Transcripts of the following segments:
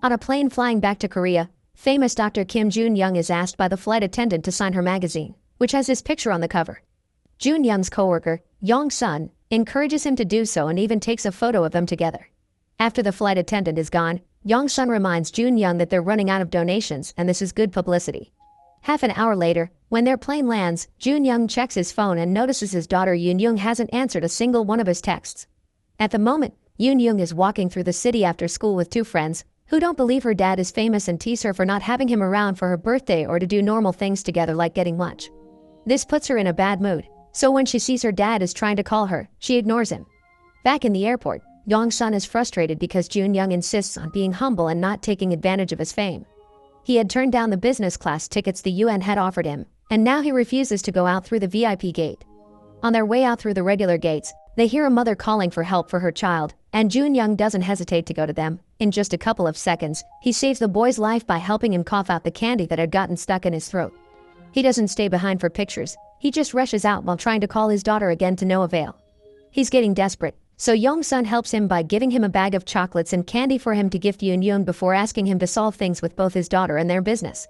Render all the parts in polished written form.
On a plane flying back to Korea, famous Dr. Kim Jun-young is asked by the flight attendant to sign her magazine, which has his picture on the cover. Jun-young's coworker, Yong-sun, encourages him to do so and even takes a photo of them together. After the flight attendant is gone, Yong-sun reminds Jun-young that they're running out of donations and this is good publicity. Half an hour later, when their plane lands, Jun-young checks his phone and notices his daughter Yoon-young hasn't answered a single one of his texts. At the moment, Yoon-young is walking through the city after school with two friends, who don't believe her dad is famous and tease her for not having him around for her birthday or to do normal things together like getting lunch. This puts her in a bad mood, so when she sees her dad is trying to call her, she ignores him. Back in the airport, Yong-sun is frustrated because Jun-young insists on being humble and not taking advantage of his fame. He had turned down the business class tickets the UN had offered him, and now he refuses to go out through the VIP gate. On their way out through the regular gates, they hear a mother calling for help for her child, and Jun-young doesn't hesitate to go to them. In just a couple of seconds, he saves the boy's life by helping him cough out the candy that had gotten stuck in his throat. He doesn't stay behind for pictures, he just rushes out while trying to call his daughter again to no avail. He's getting desperate, so Yong-sun helps him by giving him a bag of chocolates and candy for him to gift Yoon-young before asking him to solve things with both his daughter and their business.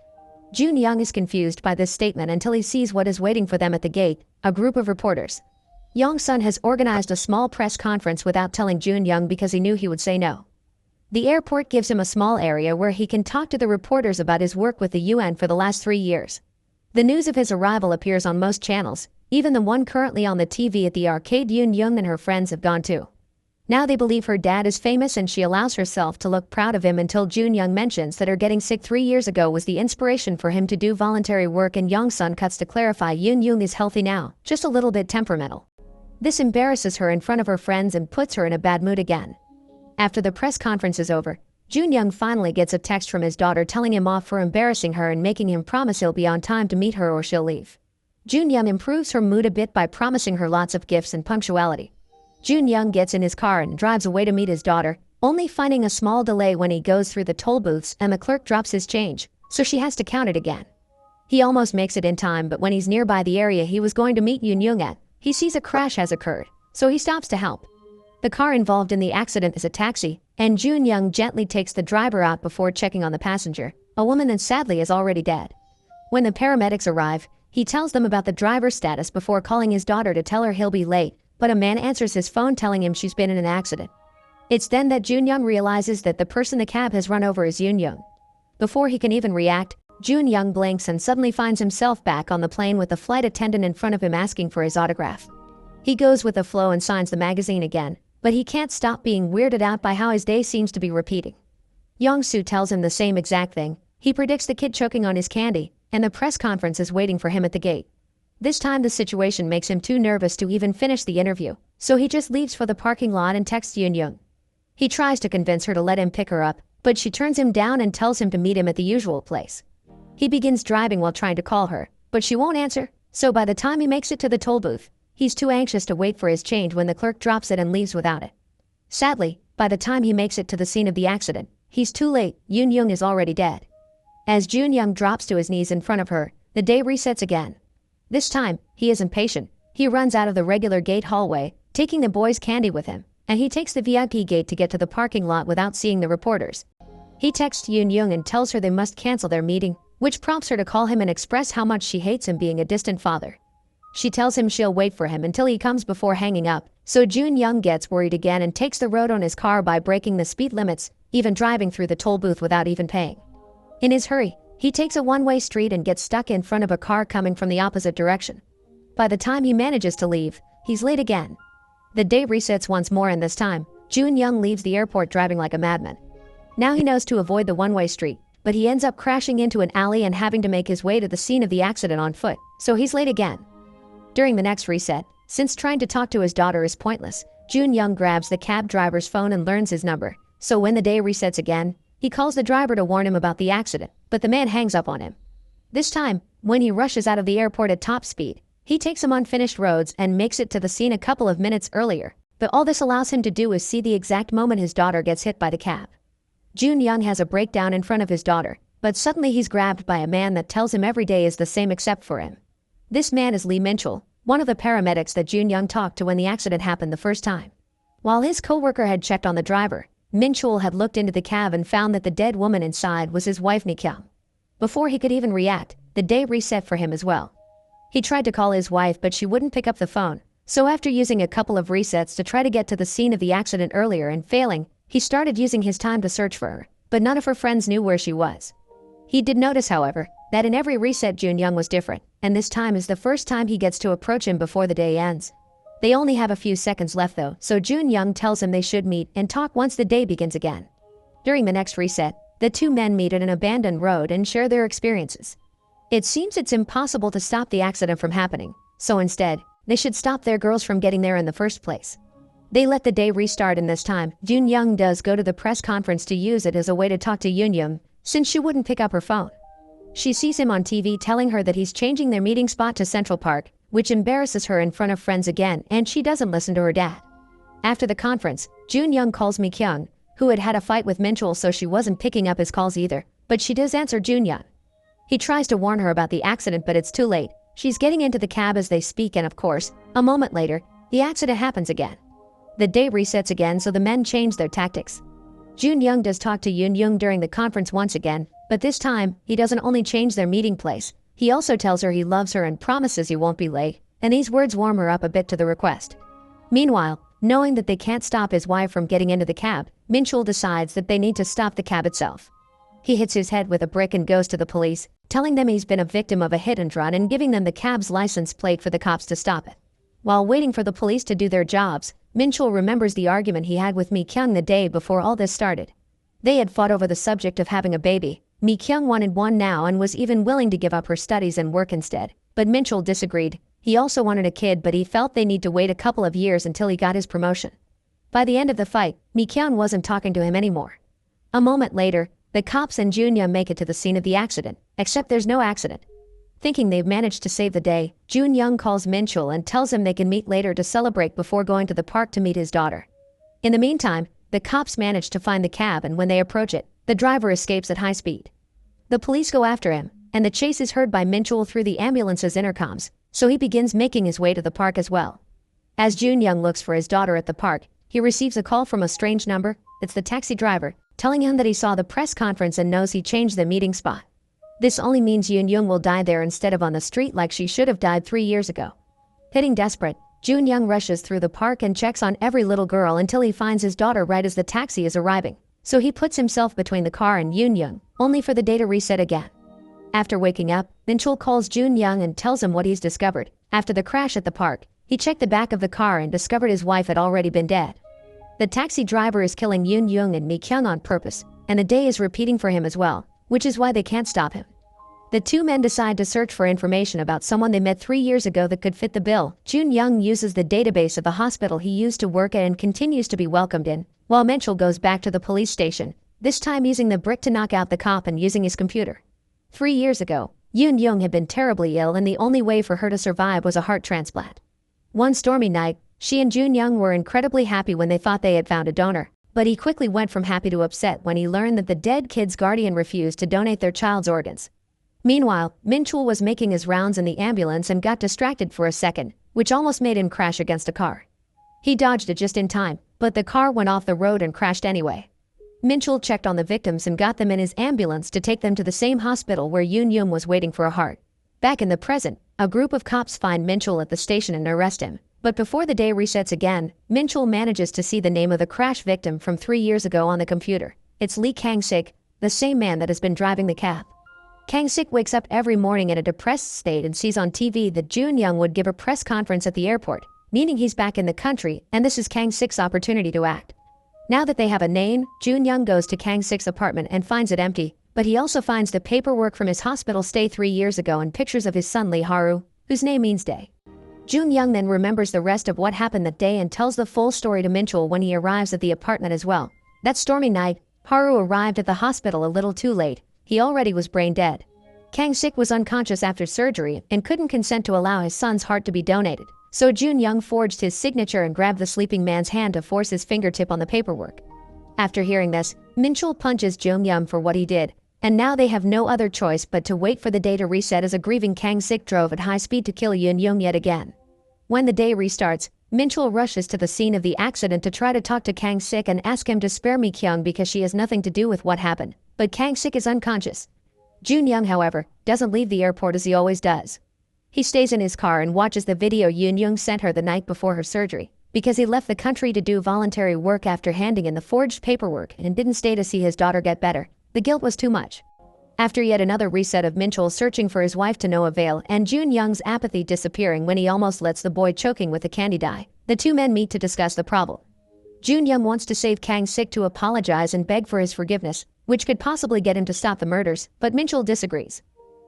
Jun-young is confused by this statement until he sees what is waiting for them at the gate, a group of reporters. Yong-sun has organized a small press conference without telling Jun-young because he knew he would say no. The airport gives him a small area where he can talk to the reporters about his work with the UN for the last 3 years. The news of his arrival appears on most channels, even the one currently on the TV at the arcade. Yoon-young and her friends have gone too. Now they believe her dad is famous and she allows herself to look proud of him until Jun-young mentions that her getting sick 3 years ago was the inspiration for him to do voluntary work, and Yong-sun cuts to clarify Yoon-young is healthy now, just a little bit temperamental. This embarrasses her in front of her friends and puts her in a bad mood again. After the press conference is over, Jun-young finally gets a text from his daughter telling him off for embarrassing her and making him promise he'll be on time to meet her or she'll leave. Jun-young improves her mood a bit by promising her lots of gifts and punctuality. Jun-young gets in his car and drives away to meet his daughter, only finding a small delay when he goes through the toll booths and the clerk drops his change, so she has to count it again. He almost makes it in time, but when he's nearby the area he was going to meet Yoon-young at, he sees a crash has occurred, so he stops to help. The car involved in the accident is a taxi, and Jun-young gently takes the driver out before checking on the passenger, a woman that sadly is already dead. When the paramedics arrive, he tells them about the driver's status before calling his daughter to tell her he'll be late, but a man answers his phone telling him she's been in an accident. It's then that Jun-young realizes that the person the cab has run over is Yoon-young. Before he can even react, Jun-young blinks and suddenly finds himself back on the plane with the flight attendant in front of him asking for his autograph. He goes with the flow and signs the magazine again, but he can't stop being weirded out by how his day seems to be repeating. Young-soo tells him the same exact thing. He predicts the kid choking on his candy, and the press conference is waiting for him at the gate. This time the situation makes him too nervous to even finish the interview, so he just leaves for the parking lot and texts Yoon-young. He tries to convince her to let him pick her up, but she turns him down and tells him to meet him at the usual place. He begins driving while trying to call her, but she won't answer, so by the time he makes it to the toll booth, he's too anxious to wait for his change when the clerk drops it and leaves without it. Sadly, by the time he makes it to the scene of the accident, he's too late. Yoon-young is already dead. As Jun-young drops to his knees in front of her, the day resets again. This time, he is impatient. He runs out of the regular gate hallway, taking the boy's candy with him, and he takes the VIP gate to get to the parking lot without seeing the reporters. He texts Yoon-young and tells her they must cancel their meeting, which prompts her to call him and express how much she hates him being a distant father. She tells him she'll wait for him until he comes before hanging up, so Jun-young gets worried again and takes the road on his car by breaking the speed limits, even driving through the toll booth without even paying. In his hurry, he takes a one-way street and gets stuck in front of a car coming from the opposite direction. By the time he manages to leave, he's late again. The day resets once more, and this time, Jun-young leaves the airport driving like a madman. Now he knows to avoid the one-way street, but he ends up crashing into an alley and having to make his way to the scene of the accident on foot, so he's late again. During the next reset, since trying to talk to his daughter is pointless, Jun-young grabs the cab driver's phone and learns his number, so when the day resets again, he calls the driver to warn him about the accident, but the man hangs up on him. This time, when he rushes out of the airport at top speed, he takes some unfinished roads and makes it to the scene a couple of minutes earlier, but all this allows him to do is see the exact moment his daughter gets hit by the cab. Jun-young has a breakdown in front of his daughter, but suddenly he's grabbed by a man that tells him every day is the same except for him. This man is Lee Minchul, one of the paramedics that Jun-young talked to when the accident happened the first time. While his co-worker had checked on the driver, Min-chul had looked into the cab and found that the dead woman inside was his wife Mi-kyung. Before he could even react, the day reset for him as well. He tried to call his wife but she wouldn't pick up the phone, so after using a couple of resets to try to get to the scene of the accident earlier and failing, he started using his time to search for her, but none of her friends knew where she was. He did notice, however, that in every reset Jun Young was different, and this time is the first time he gets to approach him before the day ends. They only have a few seconds left though, so Jun Young tells him they should meet and talk once the day begins again. During the next reset, the two men meet at an abandoned road and share their experiences. It seems it's impossible to stop the accident from happening, so instead, they should stop their girls from getting there in the first place. They let the day restart, and this time, Jun Young does go to the press conference to use it as a way to talk to Yoon Young, since she wouldn't pick up her phone. She sees him on TV telling her that he's changing their meeting spot to Central Park, which embarrasses her in front of friends again, and she doesn't listen to her dad. After the conference, Jun Young calls Mi-kyung, who had had a fight with Min-chul, so she wasn't picking up his calls either, but she does answer Jun Young. He tries to warn her about the accident, but it's too late. She's getting into the cab as they speak, and of course, a moment later, the accident happens again. The day resets again, so the men change their tactics. Jun Young does talk to Yoon Young during the conference once again, but this time, he doesn't only change their meeting place, he also tells her he loves her and promises he won't be late, and these words warm her up a bit to the request. Meanwhile, knowing that they can't stop his wife from getting into the cab, Min-chul decides that they need to stop the cab itself. He hits his head with a brick and goes to the police, telling them he's been a victim of a hit and run and giving them the cab's license plate for the cops to stop it. While waiting for the police to do their jobs, Min-chul remembers the argument he had with Mi-kyung the day before all this started. They had fought over the subject of having a baby. Mi-kyung wanted one now and was even willing to give up her studies and work instead, but Min-chul disagreed. He also wanted a kid, but he felt they need to wait a couple of years until he got his promotion. By the end of the fight, Mi-kyung wasn't talking to him anymore. A moment later, the cops and Jun-young make it to the scene of the accident, except there's no accident. Thinking they've managed to save the day, Jun-young calls Min-chul and tells him they can meet later to celebrate before going to the park to meet his daughter. In the meantime, the cops manage to find the cab, and when they approach it, the driver escapes at high speed. The police go after him, and the chase is heard by Min-chul through the ambulance's intercoms, so he begins making his way to the park as well. As Jun-young looks for his daughter at the park, he receives a call from a strange number. It's the taxi driver, telling him that he saw the press conference and knows he changed the meeting spot. This only means Yoon-young will die there instead of on the street like she should have died 3 years ago. Hitting desperate, Jun-young rushes through the park and checks on every little girl until he finds his daughter right as the taxi is arriving. So he puts himself between the car and Yoon-young, only for the day to reset again. After waking up, Min-chul calls Jun-young and tells him what he's discovered. After the crash at the park, he checked the back of the car and discovered his wife had already been dead. The taxi driver is killing Yoon-young and Mi-kyung on purpose, and the day is repeating for him as well, which is why they can't stop him. The two men decide to search for information about someone they met 3 years ago that could fit the bill. Jun-young uses the database of the hospital he used to work at and continues to be welcomed in, while Min-chul goes back to the police station, this time using the brick to knock out the cop and using his computer. 3 years ago, Yoon-young had been terribly ill, and the only way for her to survive was a heart transplant. One stormy night, she and Jun-young were incredibly happy when they thought they had found a donor, but he quickly went from happy to upset when he learned that the dead kid's guardian refused to donate their child's organs. Meanwhile, Min-chul was making his rounds in the ambulance and got distracted for a second, which almost made him crash against a car. He dodged it just in time, but the car went off the road and crashed anyway. Min-chul checked on the victims and got them in his ambulance to take them to the same hospital where Yoon-young was waiting for a heart. Back in the present, a group of cops find Min-chul at the station and arrest him. But before the day resets again, Min-chul manages to see the name of the crash victim from 3 years ago on the computer. It's Lee Kang-sik, the same man that has been driving the cab. Kang-sik wakes up every morning in a depressed state and sees on TV that Jun-young would give a press conference at the airport, meaning he's back in the country, and this is Kang-sik's opportunity to act. Now that they have a name, Jun-young goes to Kang-sik's apartment and finds it empty, but he also finds the paperwork from his hospital stay 3 years ago and pictures of his son Lee Haru, whose name means day. Jun-young then remembers the rest of what happened that day and tells the full story to Min-chul when he arrives at the apartment as well. That stormy night, Haru arrived at the hospital a little too late. He already was brain dead. Kang-sik was unconscious after surgery and couldn't consent to allow his son's heart to be donated, so Jun-young forged his signature and grabbed the sleeping man's hand to force his fingertip on the paperwork. After hearing this, Min-chul punches Jun-young for what he did, and now they have no other choice but to wait for the day to reset as a grieving Kang-sik drove at high speed to kill Yoon-young yet again. When the day restarts, Minchul rushes to the scene of the accident to try to talk to Kang-sik and ask him to spare Mi-kyung because she has nothing to do with what happened, but Kang-sik is unconscious. Jun-young, however, doesn't leave the airport as he always does. He stays in his car and watches the video Yoon-young sent her the night before her surgery, because he left the country to do voluntary work after handing in the forged paperwork and didn't stay to see his daughter get better. The guilt was too much. After yet another reset of Minchul searching for his wife to no avail and Jun-young's apathy disappearing when he almost lets the boy choking with the candy dye, the two men meet to discuss the problem. Jun-young wants to save Kang-sik to apologize and beg for his forgiveness, which could possibly get him to stop the murders, but Minchul disagrees.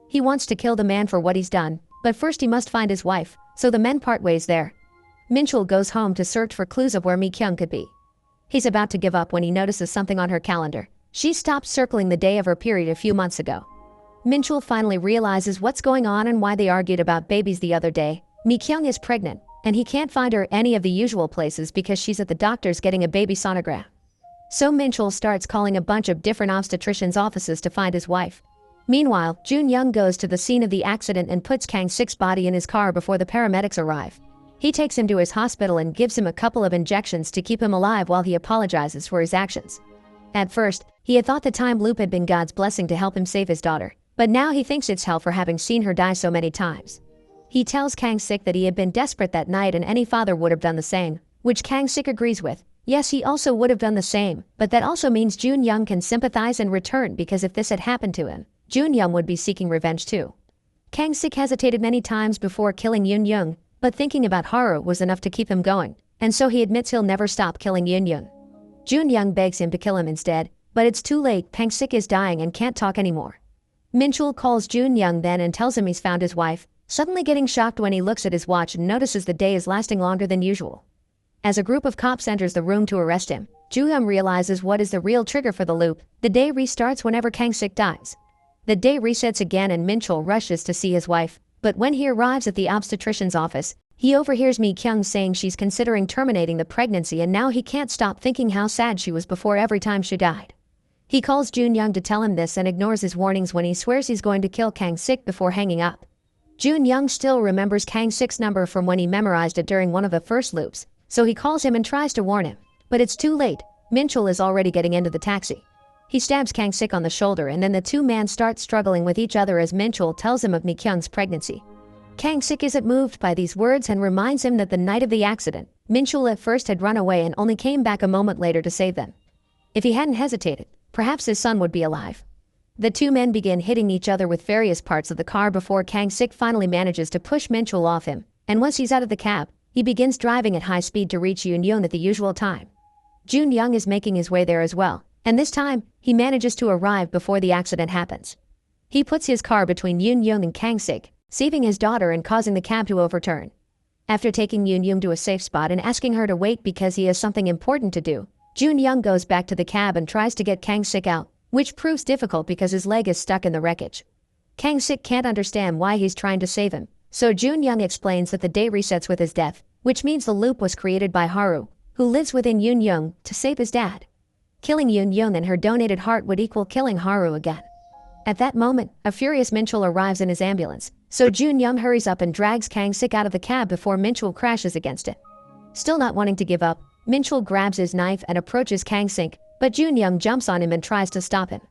He wants to kill the man for what he's done, but first he must find his wife, so the men part ways there. Minchul goes home to search for clues of where Mi-kyung could be. He's about to give up when he notices something on her calendar. She stopped circling the day of her period a few months ago. Minchul finally realizes what's going on and why they argued about babies the other day. Mi-kyung is pregnant, and he can't find her any of the usual places because she's at the doctor's getting a baby sonogram. So Minchul starts calling a bunch of different obstetricians' offices to find his wife. Meanwhile, Jun-young goes to the scene of the accident and puts Kang-sik's body in his car before the paramedics arrive. He takes him to his hospital and gives him a couple of injections to keep him alive while he apologizes for his actions. At first, he had thought the time loop had been God's blessing to help him save his daughter, but now he thinks it's hell for having seen her die so many times. He tells Kang-sik that he had been desperate that night and any father would have done the same, which Kang-sik agrees with. Yes, he also would have done the same, but that also means Jun-young can sympathize and return because if this had happened to him, Jun-young would be seeking revenge too. Kang-sik hesitated many times before killing Yoon-young, but thinking about Haru was enough to keep him going, and so he admits he'll never stop killing Yoon-young. Jun-young begs him to kill him instead, but it's too late. Kang-sik is dying and can't talk anymore. Minchul calls Jun-young then and tells him he's found his wife, suddenly getting shocked when he looks at his watch and notices the day is lasting longer than usual. As a group of cops enters the room to arrest him, Jun-young realizes what is the real trigger for the loop. The day restarts whenever Kang-sik dies. The day resets again and Minchul rushes to see his wife, but when he arrives at the obstetrician's office, he overhears Mi-kyung saying she's considering terminating the pregnancy and now he can't stop thinking how sad she was before every time she died. He calls Jun-young to tell him this and ignores his warnings when he swears he's going to kill Kang-sik before hanging up. Jun-young still remembers Kang-sik's number from when he memorized it during one of the first loops, so he calls him and tries to warn him. But it's too late. Minchul is already getting into the taxi. He stabs Kang-sik on the shoulder and then the two men start struggling with each other as Minchul tells him of Mi-kyung's pregnancy. Kang-sik isn't moved by these words and reminds him that the night of the accident, Minchul at first had run away and only came back a moment later to save them. If he hadn't hesitated, perhaps his son would be alive. The two men begin hitting each other with various parts of the car before Kang-sik finally manages to push Minchul off him, and once he's out of the cab, he begins driving at high speed to reach Yoon-young at the usual time. Jun-young is making his way there as well, and this time, he manages to arrive before the accident happens. He puts his car between Yoon-young and Kang-sik, saving his daughter and causing the cab to overturn. After taking Yoon-young to a safe spot and asking her to wait because he has something important to do, Jun-young goes back to the cab and tries to get Kang-sik out, which proves difficult because his leg is stuck in the wreckage. Kang-sik can't understand why he's trying to save him, so Jun-young explains that the day resets with his death, which means the loop was created by Haru, who lives within Yoon-young, to save his dad. Killing Yoon-young and her donated heart would equal killing Haru again. At that moment, a furious Minchul arrives in his ambulance, so Jun-young hurries up and drags Kang-sik out of the cab before Minchul crashes against it. Still not wanting to give up, Minchul grabs his knife and approaches Kang-sik, but Jun-young jumps on him and tries to stop him.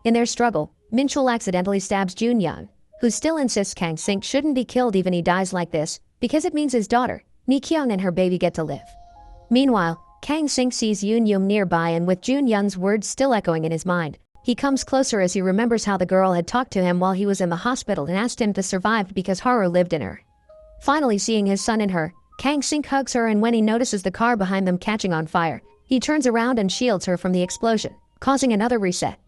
In their struggle, Minchul accidentally stabs Jun-young, who still insists Kang-sik shouldn't be killed even he dies like this, because it means his daughter, Mi-kyung and her baby get to live. Meanwhile, Kang-sik sees Yoon-young nearby and with Jun-young's words still echoing in his mind, he comes closer as he remembers how the girl had talked to him while he was in the hospital and asked him to survive because Haru lived in her. Finally seeing his son in her, Kang-sik hugs her and when he notices the car behind them catching on fire, he turns around and shields her from the explosion, causing another reset.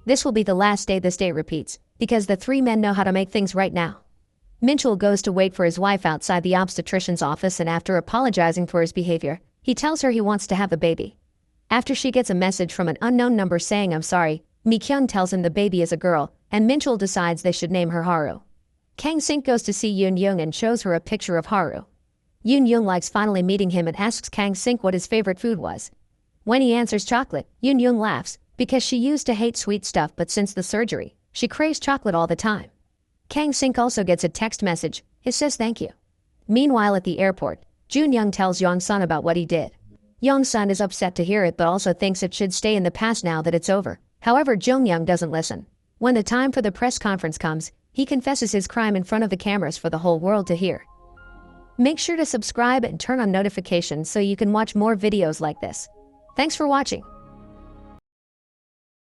This will be the last day this day repeats, because the three men know how to make things right now. Minchul goes to wait for his wife outside the obstetrician's office and after apologizing for his behavior, he tells her he wants to have the baby. After she gets a message from an unknown number saying I'm sorry, Mi-kyung tells him the baby is a girl, and Minchul decides they should name her Haru. Kang-sik goes to see Yoon-young and shows her a picture of Haru. Yoon-young likes finally meeting him and asks Kang-sik what his favorite food was. When he answers chocolate, Yoon-young laughs, because she used to hate sweet stuff but since the surgery, she craves chocolate all the time. Kang-sik also gets a text message. It says thank you. Meanwhile at the airport, Jun Young tells Yong Sun about what he did. Yong Sun is upset to hear it but also thinks it should stay in the past now that it's over. However, Jung Young doesn't listen. When the time for the press conference comes, he confesses his crime in front of the cameras for the whole world to hear. Make sure to subscribe and turn on notifications so you can watch more videos like this. Thanks for watching.